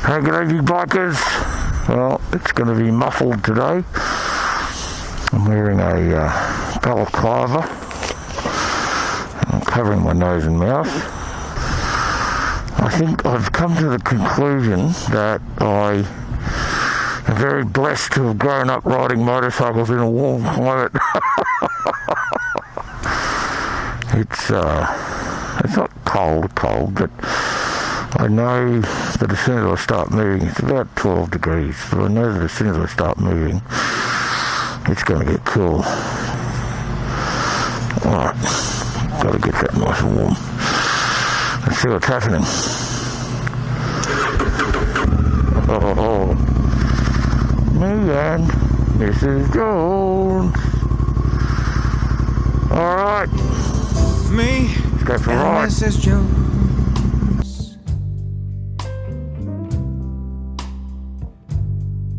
Hey, g'day you bikers. Well, it's going to be muffled today. I'm wearing a balaclava. I'm covering my nose and mouth. I think I've come to the conclusion that I am very blessed to have grown up riding motorcycles in a warm climate. It's not cold, but I know that as soon as I start moving, it's about 12 degrees, but I know that as soon as I start moving, it's going to get cool. Alright, got to get that nice and warm. Let's see what's happening. Oh, me and Mrs. Jones. Alright. Me let's go for a and ride. Mrs. Jones.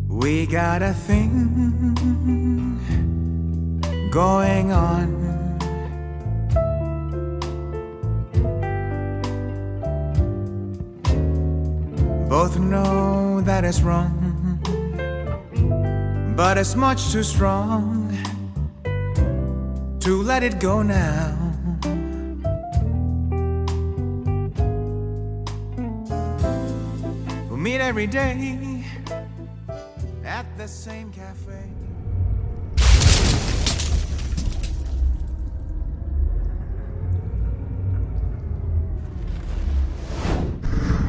We got a thing going on. Both know that it's wrong, but it's much too strong to let it go now. We'll meet every day at the same cafe.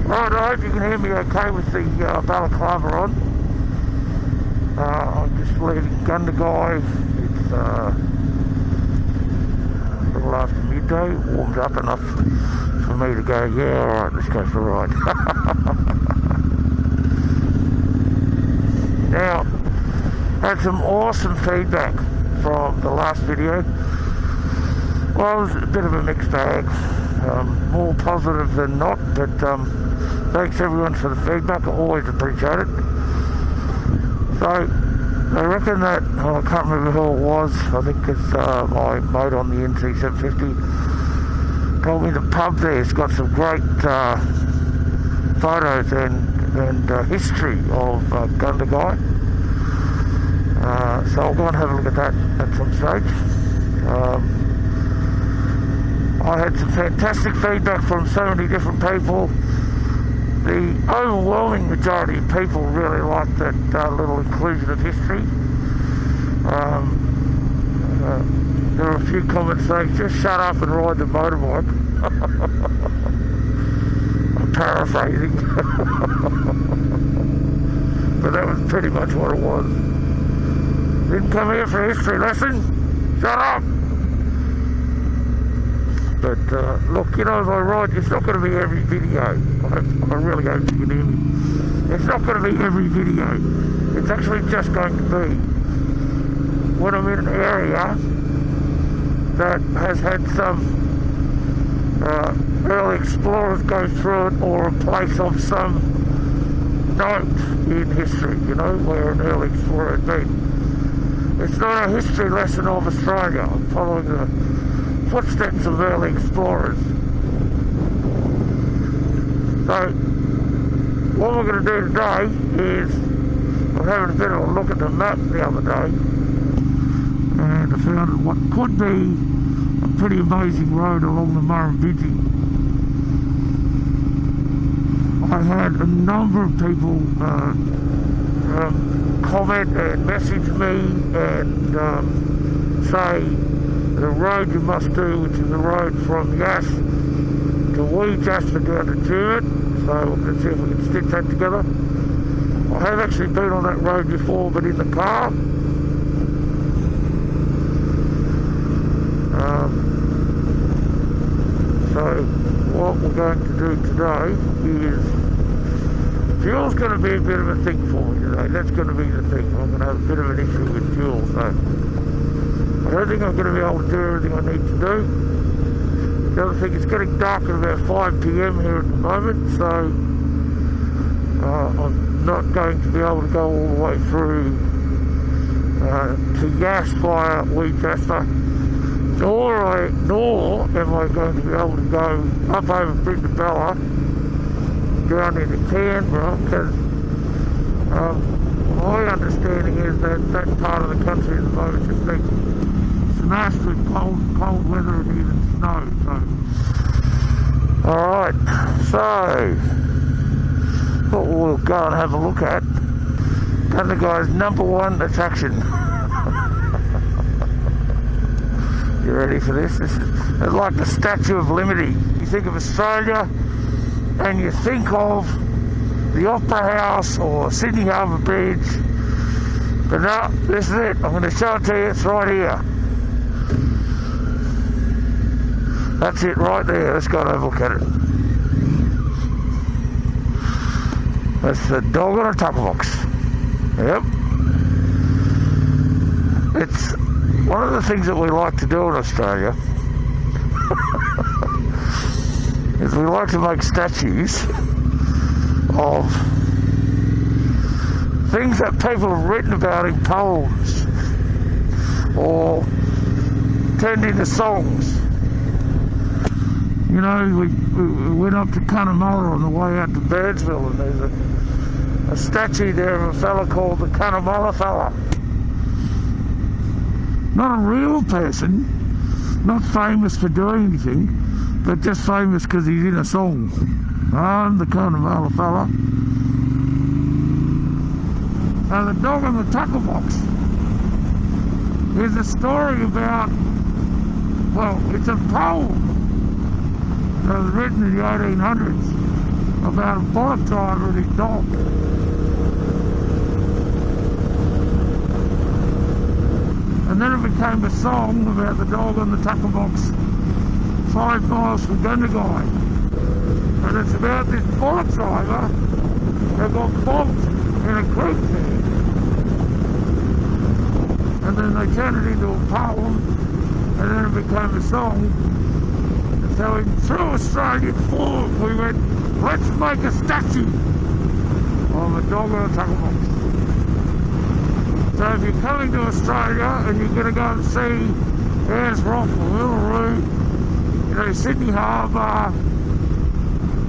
Right, I hope you can hear me okay with the balaclava on. I'm just leaving Gundagai. It's a little after midday, warmed up enough for me to go, yeah, alright, let's go for a ride. Now, had some awesome feedback from the last video. Well, it was a bit of a mixed bag, more positive than not, but thanks everyone for the feedback, I always appreciate it. So, I reckon that, I can't remember who it was, I think it's my mate on the NC750, told me the pub there's got some great photos and history of Gundagai. So I'll go and have a look at that at some stage. I had some fantastic feedback from so many different people. The overwhelming majority of people really liked that little inclusion of history. There were a few comments saying, just shut up and ride the motorbike. I'm paraphrasing. But that was pretty much what it was. Didn't come here for a history lesson? Shut up! But look, you know, as I ride, it's not going to be every video. I really hope you can hear me. It's not going to be every video. It's actually just going to be when I'm in an area that has had some early explorers go through it, or a place of some note in history, you know, where an early explorer had been. It's not a history lesson of Australia. I'm following the footsteps of early explorers. So, what we're going to do today is, I'm having a bit of a look at the map the other day, and I found what could be a pretty amazing road along the Murrumbidgee. I had a number of people comment and message me and say the road you must do, which is the road from Yass to Jasper down to Hume. So let's see if we can stitch that together. I have actually been on that road before, but in the car. So what we're going to do today is, fuel's going to be a bit of a thing for me today. That's going to be the thing. I'm going to have a bit of an issue with fuel, so I don't think I'm going to be able to do everything I need to do. The other thing, it's getting dark at about 5 p.m. here at the moment, so I'm not going to be able to go all the way through to Yass via Jasper, nor am I going to be able to go up over Brisbane down into Canberra, because my understanding is that that part of the country at the moment just being smashed with cold weather and even snow. So, alright, so what we'll go and have a look at, Gundagai's #1 attraction. You ready for this? This is like the Statue of Liberty. You think of Australia and you think of the Opera House or Sydney Harbour Bridge, but no, this is it. I'm going to show it to you. It's right here. That's it right there. Let's go and have a look at it. That's the dog on a tackle box. Yep. It's one of the things that we like to do in Australia is we like to make statues of things that people have written about in poems or turned into songs. You know, we went up to Cunnamulla on the way out to Birdsville, and there's a statue there of a fella called the Cunnamulla fella. Not a real person, not famous for doing anything, but just famous because he's in a song. I'm the Cunnamulla fella. Now the dog on the tackle box is a story about, well, it's a poem that was written in the 1800s about a bullock driver and his dog. And then it became a song about the dog on the tackle box 5 miles from Gundagai. And it's about this bullock driver that got bogged in a creek there. And then they turned it into a poem, and then it became a song. And so through Australian form we went, let's make a statue of a dog on a tackle box. So if you're coming to Australia and you're going to go and see Ayers Rock or Uluru, you know, Sydney Harbour,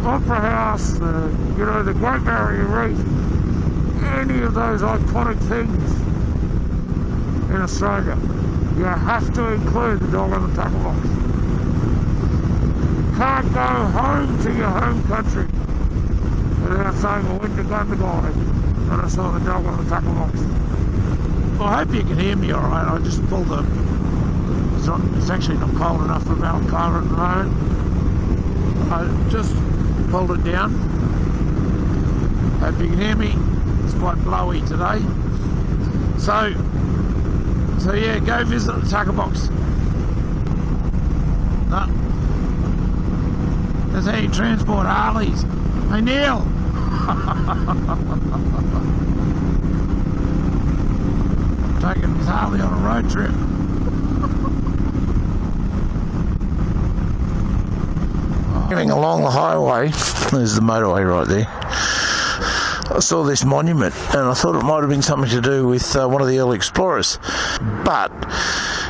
Opera House, you know, the Great Barrier Reef, any of those iconic things in Australia, you have to include the dog on the tackle box. You can't go home to your home country without saying, I went to Gundagai and I saw the dog on the tackle box. I hope you can hear me all right. I just pulled the... It's actually not cold enough for Balaclava at the moment. I just pulled it down. Hope you can hear me. It's quite blowy today. So yeah, go visit the tackle box. No. That's how you transport Harleys. Hey Neil! Taking his Harley on a road trip. Going along the highway, there's the motorway right there. I saw this monument and I thought it might have been something to do with one of the early explorers, but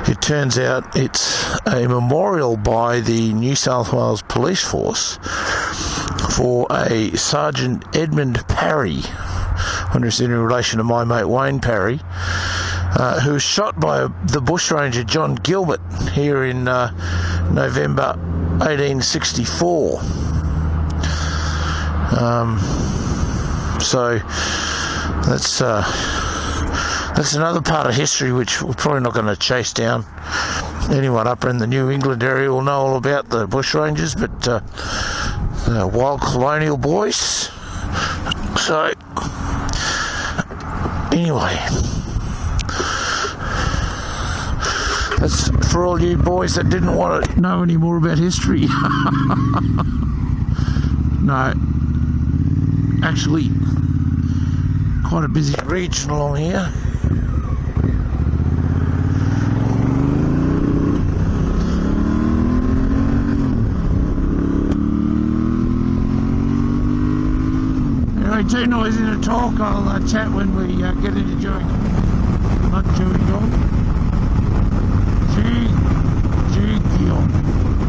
it turns out it's a memorial by the New South Wales Police Force for a Sergeant Edmund Parry. I wonder if it's in relation to my mate Wayne Parry, who was shot by the bushranger John Gilbert here in November 1864. So that's another part of history which we're probably not going to chase down. Anyone up in the New England area will know all about the bushrangers, but wild colonial boys. So anyway, that's for all you boys that didn't want to know any more about history. No, actually quite a busy region along here. Anyway, too noisy to talk. I'll chat when we get into Jugiong. Not Jugiong.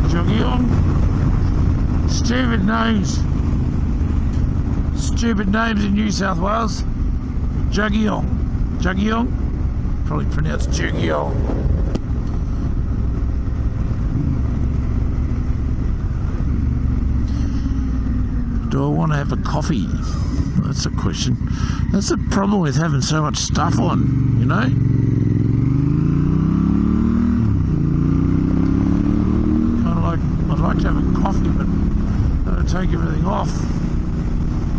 Jugiong. Stupid names. stupid names in New South Wales. Jugiong? Probably pronounced Jugiong. Do I want to have a coffee? That's a question. That's the problem with having so much stuff on, you know? Kind of like, I'd like to have a coffee, but I've got to take everything off.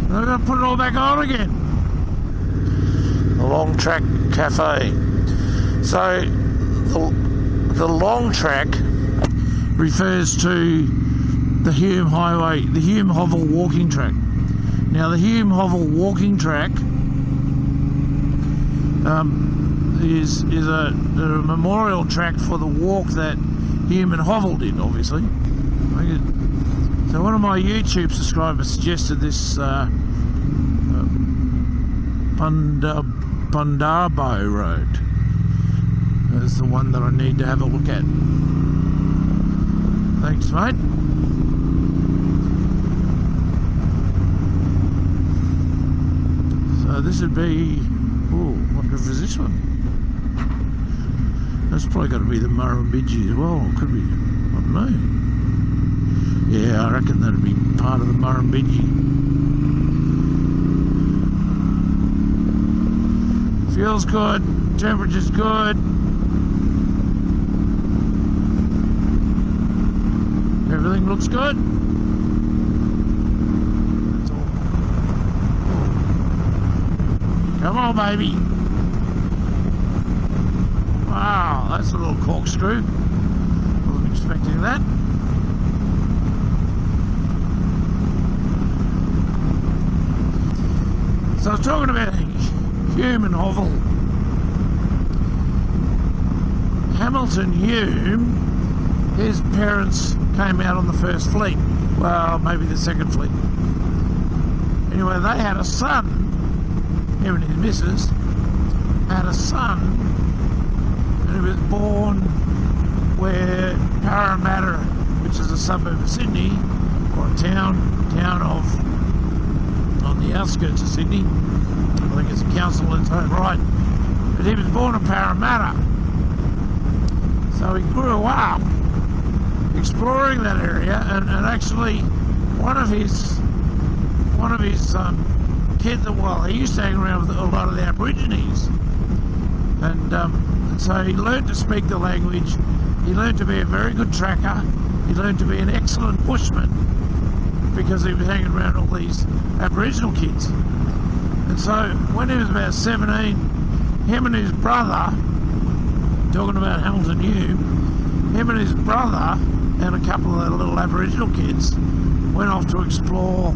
And I've got to put it all back on again. The Long Track Cafe. So, the Long Track refers to the Hume Highway, the Hume Hovel walking track. Now, the Hume Hovel walking track is a memorial track for the walk that Hume and Hovel did, obviously. So one of my YouTube subscribers suggested this Bundabo Road as the one that I need to have a look at. Thanks, mate. So this would be, oh, what river is this one? That's probably got to be the Murrumbidgee as well, or it could be, I don't know. Yeah, I reckon that'd be part of the Murrumbidgee. Feels good, temperature's good. Everything looks good. That's all. Come on, baby. Wow, that's a little corkscrew. Wasn't expecting that. So I was talking about Hume and Hovel. Hamilton Hume, his parents came out on the first fleet. Well, maybe the second fleet. Anyway, they had a son, him and his missus, had a son, and he was born where Parramatta, which is a suburb of Sydney, or a town of, on the outskirts of Sydney. I think it's a council in its own right. But he was born in Parramatta. So he grew up exploring that area, and actually one of his kids, well, he used to hang around with a lot of the Aborigines, and so he learned to speak the language. He learned to be a very good tracker. He learned to be an excellent bushman because he was hanging around all these Aboriginal kids. And so when he was about 17, him and his brother, talking about Hamilton Hume, him and his brother and a couple of little Aboriginal kids went off to explore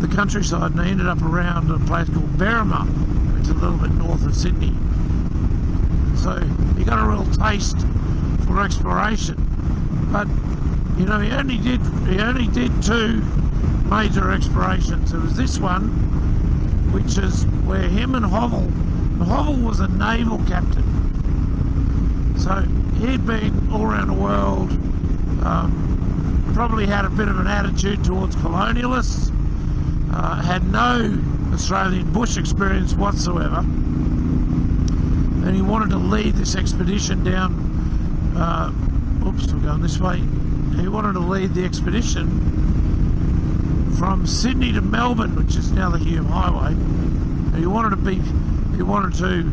the countryside, and they ended up around a place called Berrima, which is a little bit north of Sydney. So he got a real taste for exploration. But you know, he only did two major explorations. There was this one, which is where him and Hovel was a naval captain. So he'd been all around the world, probably had a bit of an attitude towards colonialists, had no Australian bush experience whatsoever, and he wanted to lead this expedition down, oops, we're going this way. He wanted to lead the expedition from Sydney to Melbourne, which is now the Hume Highway. And he wanted to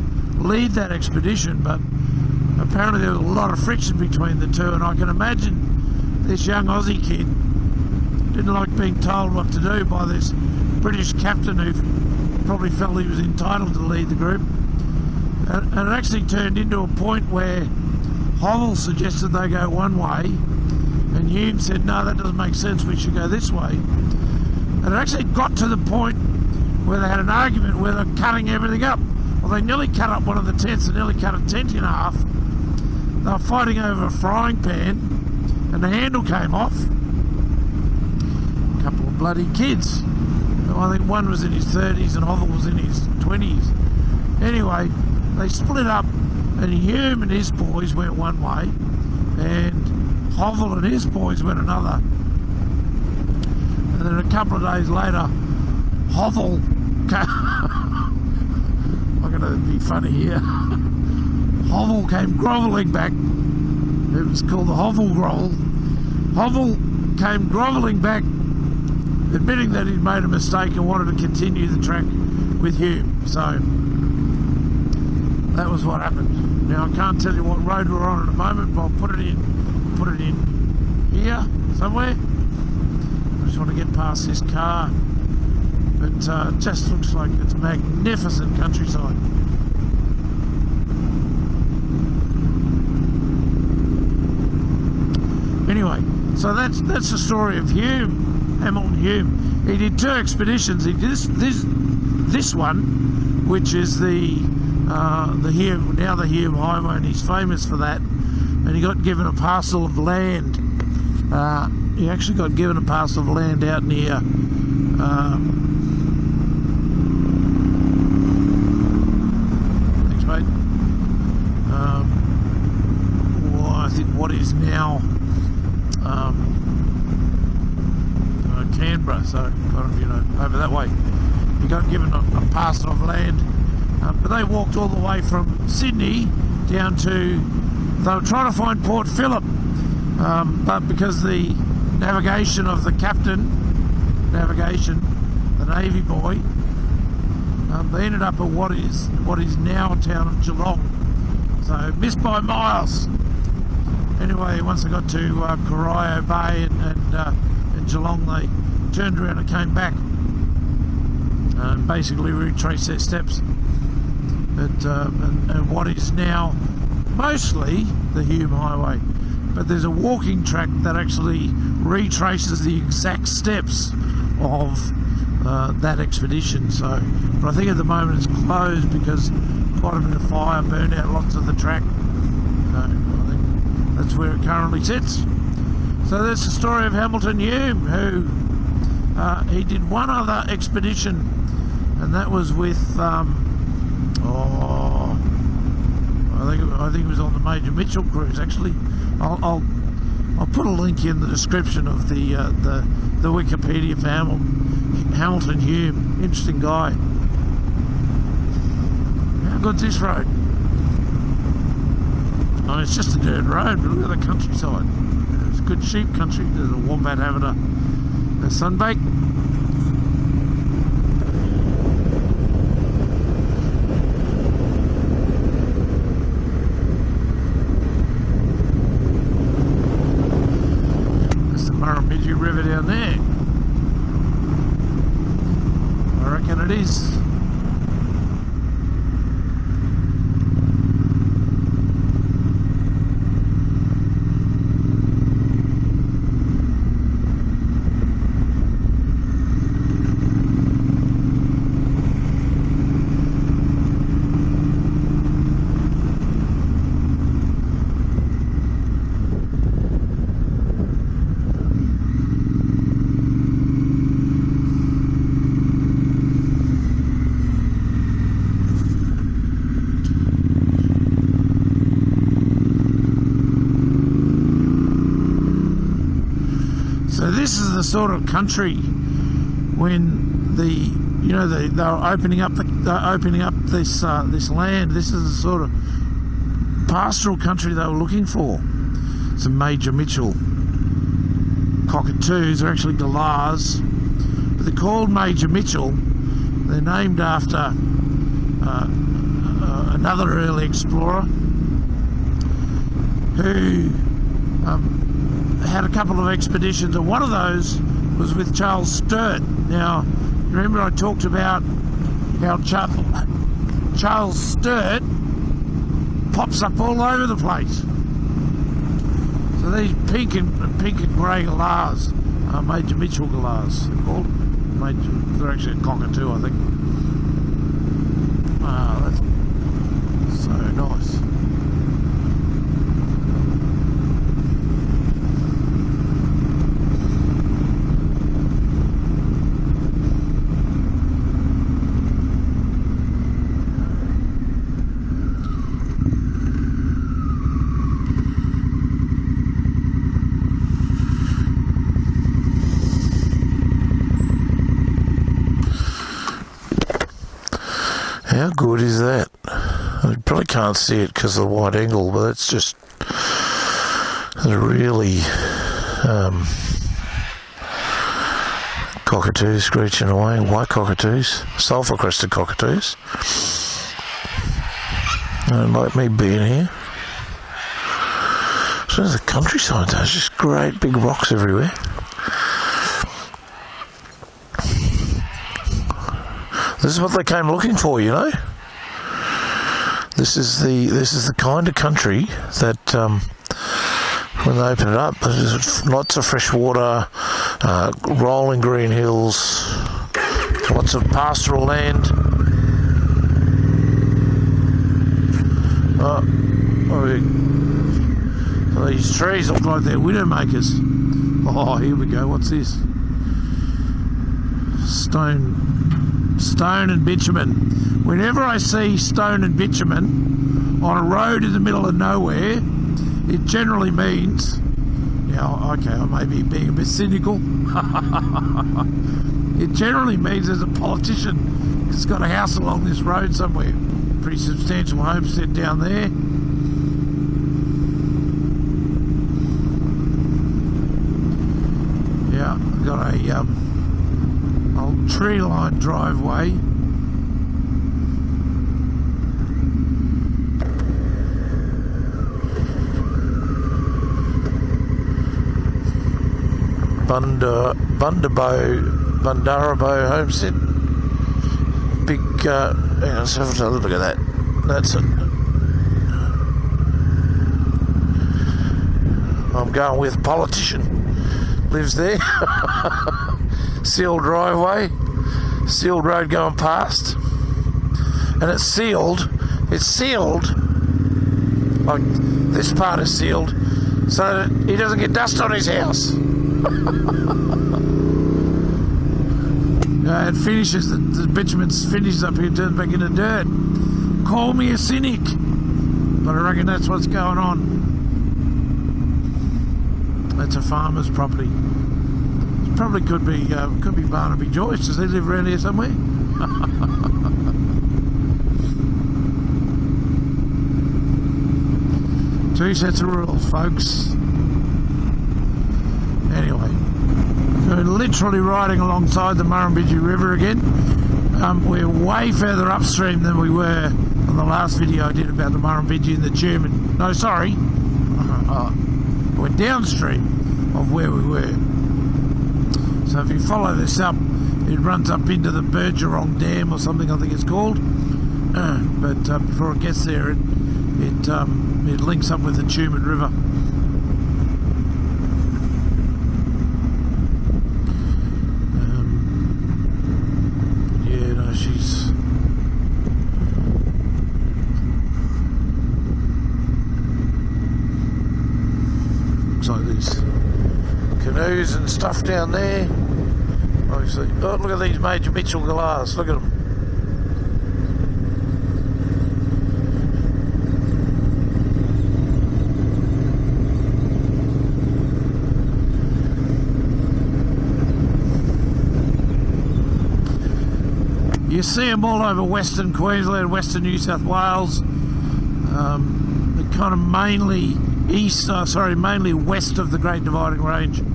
lead that expedition, but apparently there was a lot of friction between the two, and I can imagine this young Aussie kid didn't like being told what to do by this British captain who probably felt he was entitled to lead the group. And it actually turned into a point where Hovel suggested they go one way, and Hume said, no, that doesn't make sense, we should go this way. And it actually got to the point where they had an argument where they're cutting everything up. Well, they nearly cut up one of the tents, they nearly cut a tent in half. They were fighting over a frying pan, and the handle came off. A couple of bloody kids. I think one was in his 30s and Hovel was in his 20s. Anyway, they split up, and Hume and his boys went one way, and Hovel and his boys went another. And then a couple of days later, hovel. I'm going to be funny here. Hovel came grovelling back. It was called the Hovel Grovel. Hovel came grovelling back, admitting that he'd made a mistake and wanted to continue the track with Hume. So that was what happened. Now I can't tell you what road we're on at the moment, but I'll put it in here somewhere. I just want to get past this car. But it just looks like it's magnificent countryside. Anyway, so that's the story of Hume, Hamilton Hume. He did 2 expeditions. He did this one, which is the Hume, now the Hume Highway, and he's famous for that. And he got given a parcel of land. He actually got given a parcel of land out near thanks, mate. I think what is now Canberra, so kind of, over that way. He got given a parcel of land, but they walked all the way from Sydney down to, they were trying to find Port Phillip, but because the navigation of the captain, the Navy boy, they ended up at what is now a town of Geelong, so missed by miles. Anyway, once they got to Corio Bay and Geelong, they turned around and came back and basically retraced their steps at and what is now mostly the Hume Highway. But there's a walking track that actually retraces the exact steps of that expedition. So, but I think at the moment it's closed because quite a bit of fire burned out lots of the track. So I think that's where it currently sits. So that's the story of Hamilton Hume, who he did one other expedition, and that was with I think it was on the Major Mitchell cruise. Actually, I'll put a link in the description of the Wikipedia for Hamilton Hume. Interesting guy. How good's this road? I mean, it's just a dirt road, but look at the countryside. It's good sheep country. There's a wombat having a sunbake. There's the Murrumbidgee River down there. I reckon it is. So this is the sort of country when they were opening up this land. This is the sort of pastoral country they were looking for. Some Major Mitchell cockatoos are actually galahs, but they're called Major Mitchell. They're named after another early explorer who had a couple of expeditions, and one of those was with Charles Sturt. Now, you remember I talked about how Charles Sturt pops up all over the place. So these pink and grey galahs are Major Mitchell galahs. They're called they're actually a cockatoo, I think. Ah, that's so nice. How good is that? You probably can't see it because of the wide angle, but it's just really cockatoos screeching away, white cockatoos, sulphur-crested cockatoos. Don't like me being here. So there's the countryside, there's just great big rocks everywhere. This is what they came looking for, you know. This is the kind of country that when they open it up, there's lots of fresh water, rolling green hills, lots of pastoral land. These trees look like they're widowmakers. Oh, here we go. What's this? Stone and bitumen. Whenever I see stone and bitumen on a road in the middle of nowhere, it generally means, okay, I may be being a bit cynical. It generally means there's a politician who's got a house along this road somewhere. Pretty substantial homestead down there. Yeah, got a old tree-lined driveway. Bundarabo homestead. Big, let's have a look at that. That's it. I'm going with politician. Lives there. Sealed driveway. Sealed road going past. And it's sealed. It's sealed. Like, this part is sealed so that he doesn't get dust on his house. It finishes, the bitumen finishes up here, turns back into dirt. Call me a cynic, but I reckon that's what's going on. That's a farmer's property. It probably could be Barnaby Joyce. Does he live around here somewhere? Two sets of rules, folks. Anyway, we're literally riding alongside the Murrumbidgee River again. We're way further upstream than we were on the last video I did about the Murrumbidgee and the Tumen. No, sorry. We're downstream of where we were. So if you follow this up, it runs up into the Jugiong Dam or something, I think it's called. But before it gets there, it links up with the Hume River. She's looks like these canoes and stuff down there. Obviously, oh, look at these Major Mitchell galahs. Look at them. You see them all over Western Queensland, Western New South Wales. They're kind of mainly mainly west of the Great Dividing Range. I think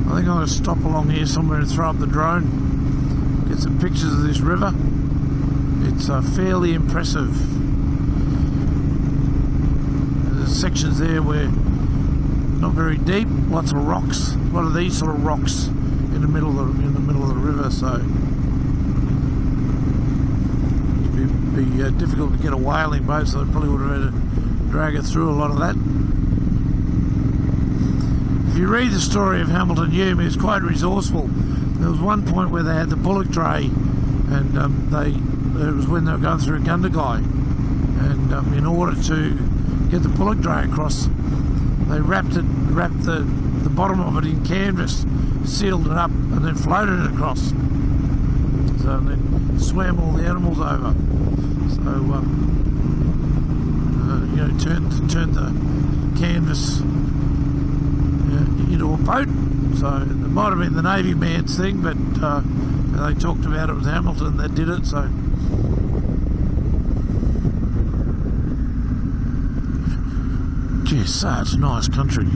I'm going to stop along here somewhere and throw up the drone, get some pictures of this river. It's fairly impressive. There's sections there where not very deep, lots of rocks. What are these sort of rocks? In the middle of the river, so it'd be difficult to get a whaling boat, so they probably would have had to drag it through a lot of that. If you read the story of Hamilton Hume, he was quite resourceful. There was one point where they had the bullock tray, and it was when they were going through Gundagai, and in order to get the bullock tray across, they wrapped the bottom of it in canvas, sealed it up, and then floated it across. So and then swam all the animals over. So turned the canvas into a boat, So it might have been the Navy man's thing, but they talked about it was Hamilton that did it, so. Gee, such nice country.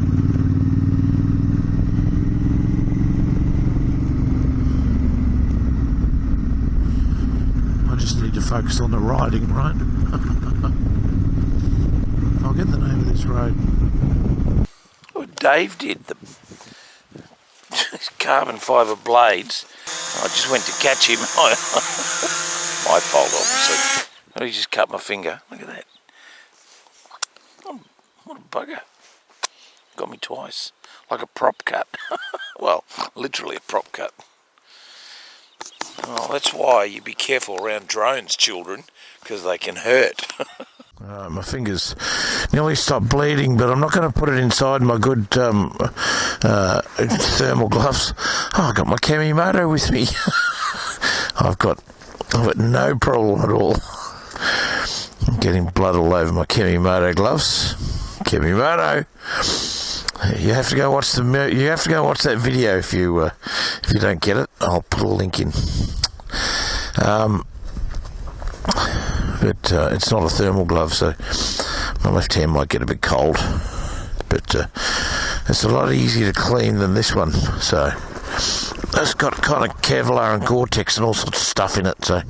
I just need to focus on the riding, right? I'll get the name of this road. What Dave did, the carbon fibre blades, I just went to catch him. My fault, obviously. He just cut my finger. Look at that. What a bugger. Got me twice. Like a prop cut. Well, literally a prop cut. Oh, that's why you be careful around drones, children, because they can hurt. My fingers nearly stopped bleeding, but I'm not going to put it inside my good thermal gloves. Oh, I got my Kamimoto with me. I've got no problem at all. I'm getting blood all over my Kamimoto gloves. Kamimoto. You have to go watch that video if you don't get it. I'll put a link in. But it's not a thermal glove, so my left hand might get a bit cold. But it's a lot easier to clean than this one. So it's got kind of Kevlar and Gore-Tex and all sorts of stuff in it. So,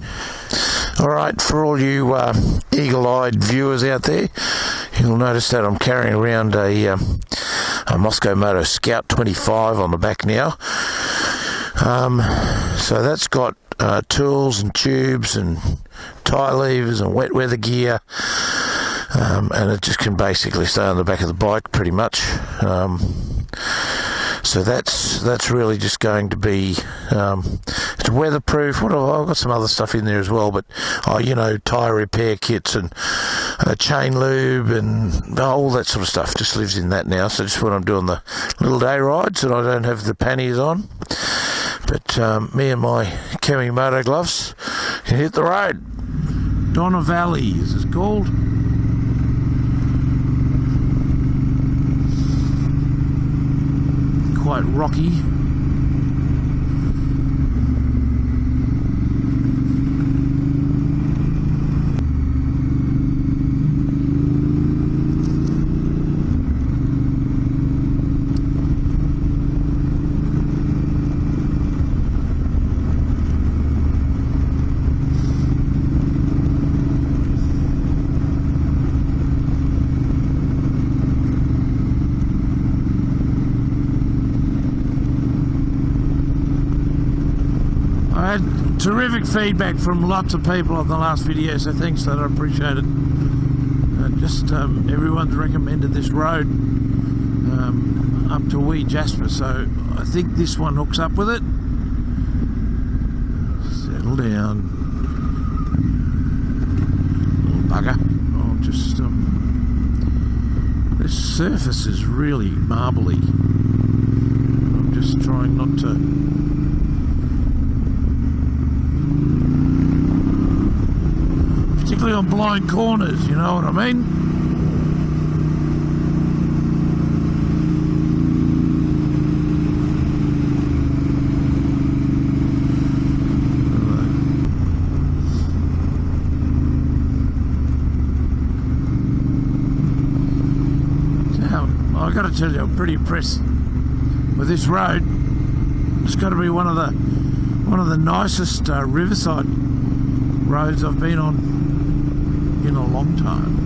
all right, for all you eagle-eyed viewers out there, you'll notice that I'm carrying around a Moscow Moto Scout 25 on the back now. So that's got tools and tubes and tie levers and wet weather gear, and it just can basically stay on the back of the bike pretty much. So that's really just going to be it's weatherproof. I've got some other stuff in there as well, but tyre repair kits and chain lube and all that sort of stuff just lives in that now. So just when I'm doing the little day rides and I don't have the panniers on, but me and my Kamimoto gloves can hit the road. Donna Valley is it called? Quite rocky. Terrific feedback from lots of people on the last video, so thanks for that, I appreciate it. Everyone's recommended this road up to wee Jasper, so I think this one hooks up with it. Settle down, little bugger. I'll just this surface is really marbly. I'm just trying not to. Particularly on blind corners, you know what I mean? Now, I've got to tell you, I'm pretty impressed with this road. It's got to be one of the nicest riverside roads I've been on in a long time.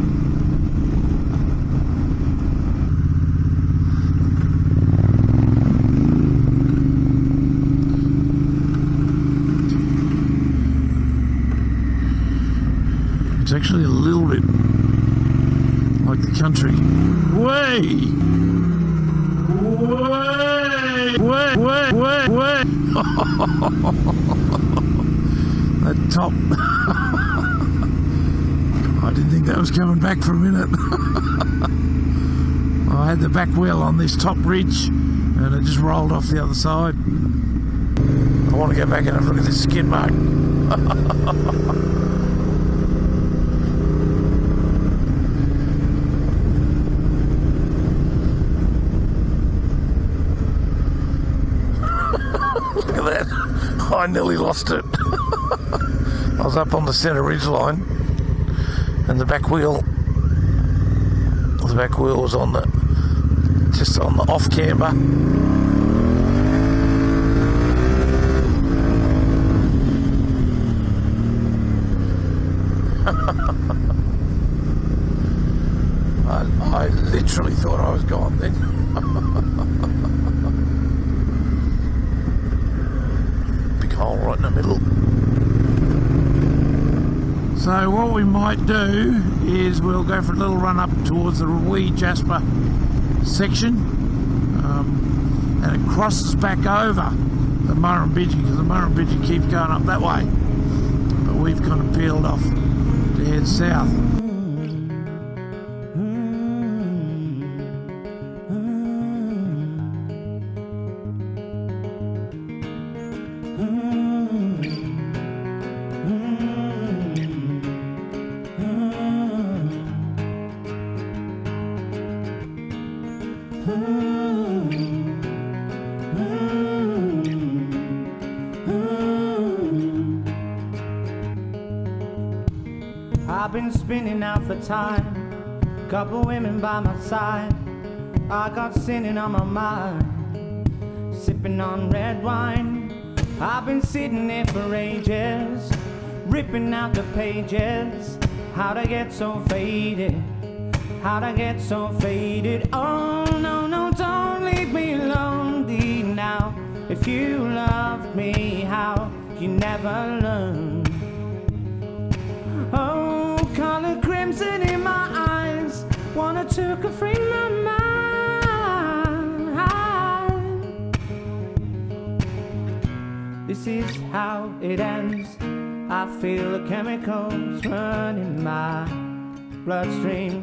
It's actually a little bit like the country. Way! That top. I didn't think that was coming back for a minute. I had the back wheel on this top ridge and it just rolled off the other side. I want to go back and have a look at this skid mark. I nearly lost it. I was up on the centre ridge line, and the back wheel was on just on the off camber. I literally thought I was gone then. Big hole right in the middle. So what we might do is we'll go for a little run up towards the wee Jasper section, and it crosses back over the Murrumbidgee, because the Murrumbidgee keeps going up that way, but we've kind of peeled off to head south. I've been spinning out for time, couple women by my side. I got sinning on my mind, sipping on red wine. I've been sitting there for ages, ripping out the pages. How'd I get so faded? How'd I get so faded? Oh no, no, don't leave me lonely now. If you loved me, how you never learned. Oh, color crimson in my eyes, wanna took a free my mind. This is how it ends. I feel the chemicals running my bloodstream,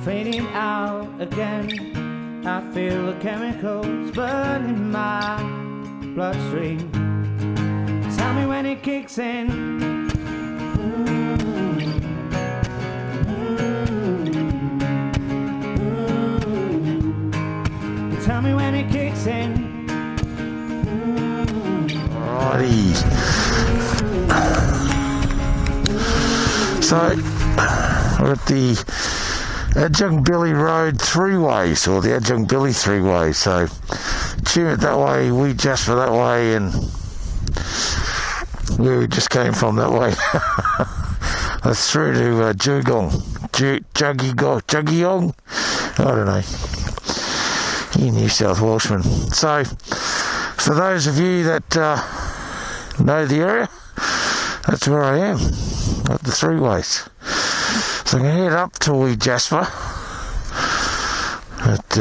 fading out again. I feel the chemicals burning my bloodstream. Tell me when it kicks in. Tell me when it kicks in. Alrighty. So we're at the Adjunct Billy Road three-ways, or the Adjunct Billy three-way. So Hume it that way, we Jasper that way, and we just came from that way. That's through to Jugiong. Jugiong? I don't know. You New South Welshmen. So, for those of you that know the area, that's where I am, at the three-ways. So I'm going to head up to wee Jasper. But,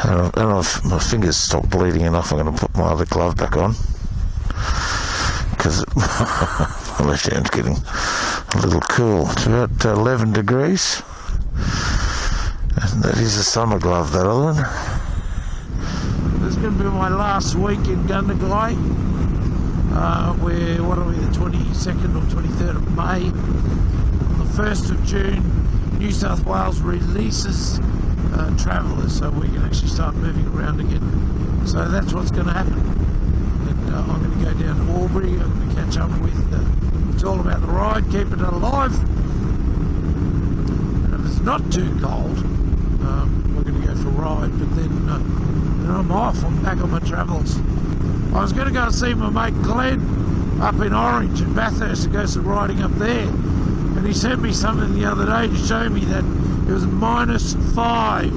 I don't know if my fingers stopped bleeding enough. I'm going to put my other glove back on, because my left hand's getting a little cool. It's about 11 degrees, and that is a summer glove, that other one. This is going to be my last week in Gundagai. We're, what are we, the 22nd or 23rd of May. On the 1st of June, New South Wales releases travellers, so we can actually start moving around again. So that's what's going to happen. And I'm going to go down to Albury. I'm going to catch up with it's all about the ride, keep it alive. And if it's not too cold, we're going to go for a ride. But then I'm off. I'm back on my travels. I was going to go and see my mate Glenn up in Orange in Bathurst and go some riding up there. And he sent me something the other day to show me that it was -5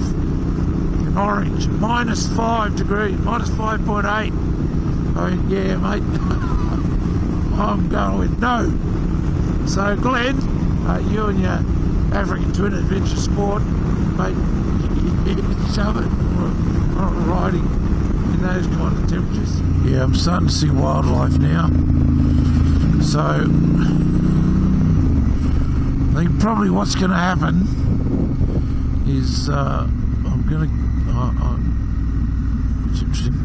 in Orange, -5 degrees, -5.8. I went, yeah, mate, I'm going with no. So, Glenn, you and your African Twin Adventure Sport, mate, you can shove it on riding in those kind of temperatures. Yeah, I'm starting to see wildlife now. So, I think probably what's going to happen is I'm going to, it's interesting,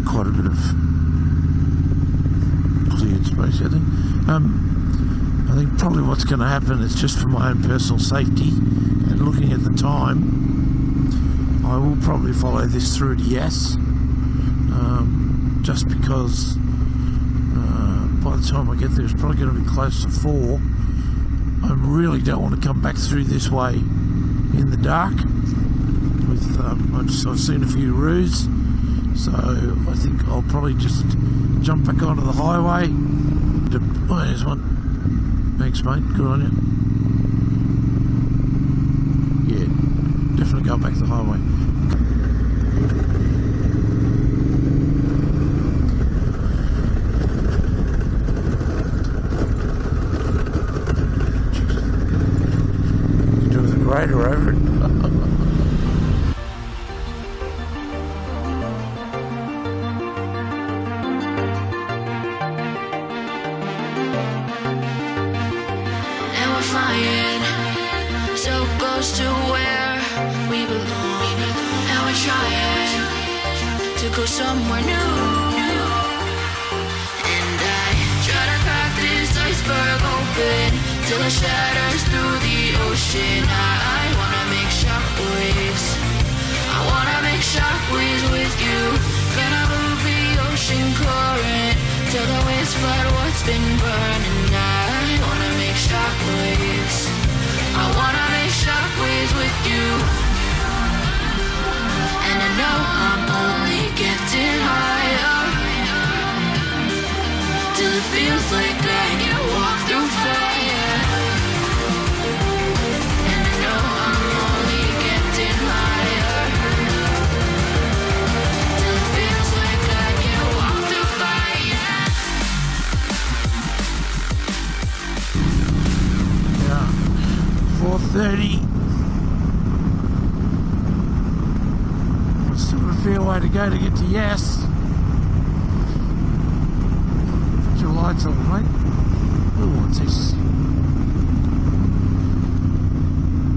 quite a bit of cleared space, I think. I think probably what's going to happen is, just for my own personal safety and looking at the time, will probably follow this through to Yass, just because by the time I get there it's probably going to be close to 4. I really don't want to come back through this way in the dark. I've seen a few roos, so I think I'll probably just jump back onto the highway. Oh, there's one. Thanks, mate. Good on you. Yeah, definitely go back to the highway. You do with a grader over it. To where we belong, and we're trying to go somewhere new. And I try to crack this iceberg open till it shatters through the ocean. I wanna make shockwaves. I wanna make shockwaves with you. Gonna move the ocean current till the waves flood what's been burning. I wanna make shockwaves. I wanna make shockwaves with you. And I know I'm only getting higher till it feels like I can walk through fire. And I know I'm only getting higher till it feels like I can walk through fire. Yeah. 4:30. Still got a fair way to go to get to Yass. Put your lights on, mate. Oh, what's this?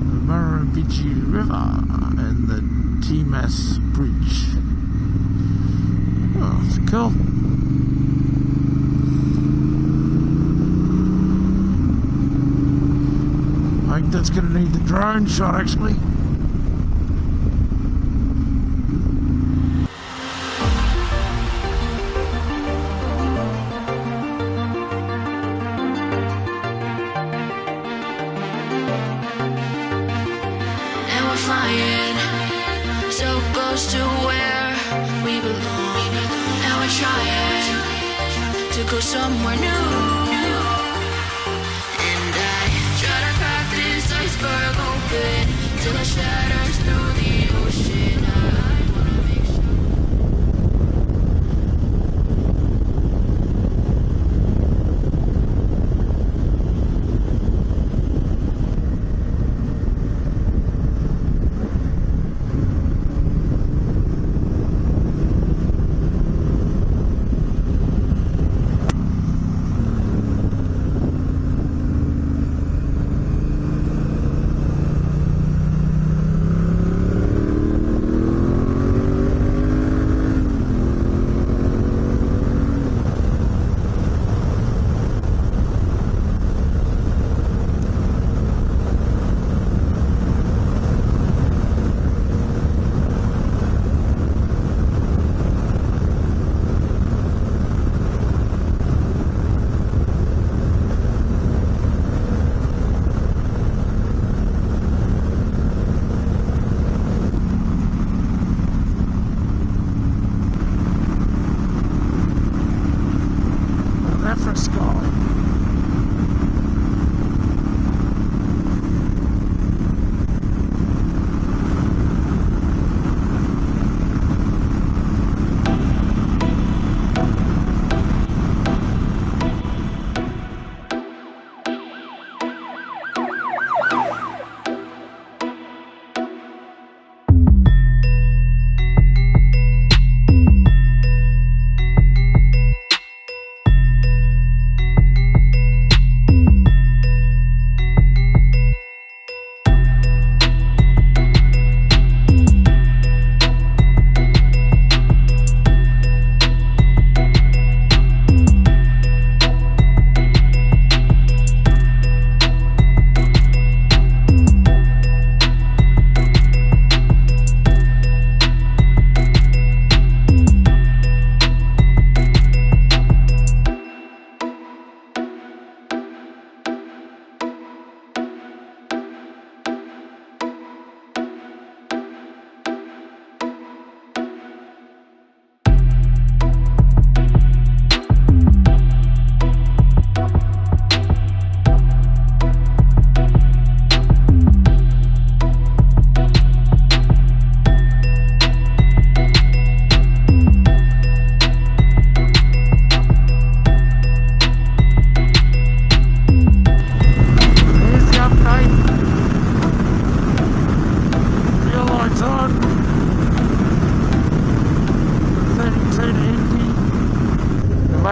The Murrumbidgee River and the T-Mass Bridge. Oh, it's cool. I think that's going to need the drone shot, actually. And we're flying so close to where we belong, and we're trying to go somewhere new. Iceberg open till it shatters through the ocean. I wanna make sure.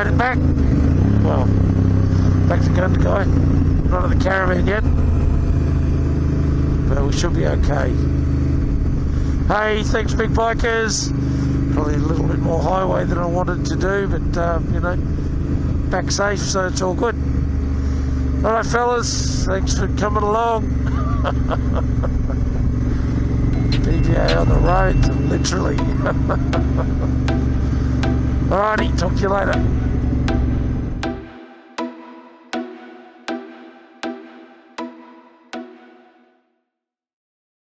made it back. Well, back to Gundagai. Not at the caravan yet, but we should be okay. Hey, thanks big bikers. Probably a little bit more highway than I wanted to do, but you know, back safe, so it's all good. Alright fellas, thanks for coming along. BBA on the road, literally. Alrighty, talk to you later.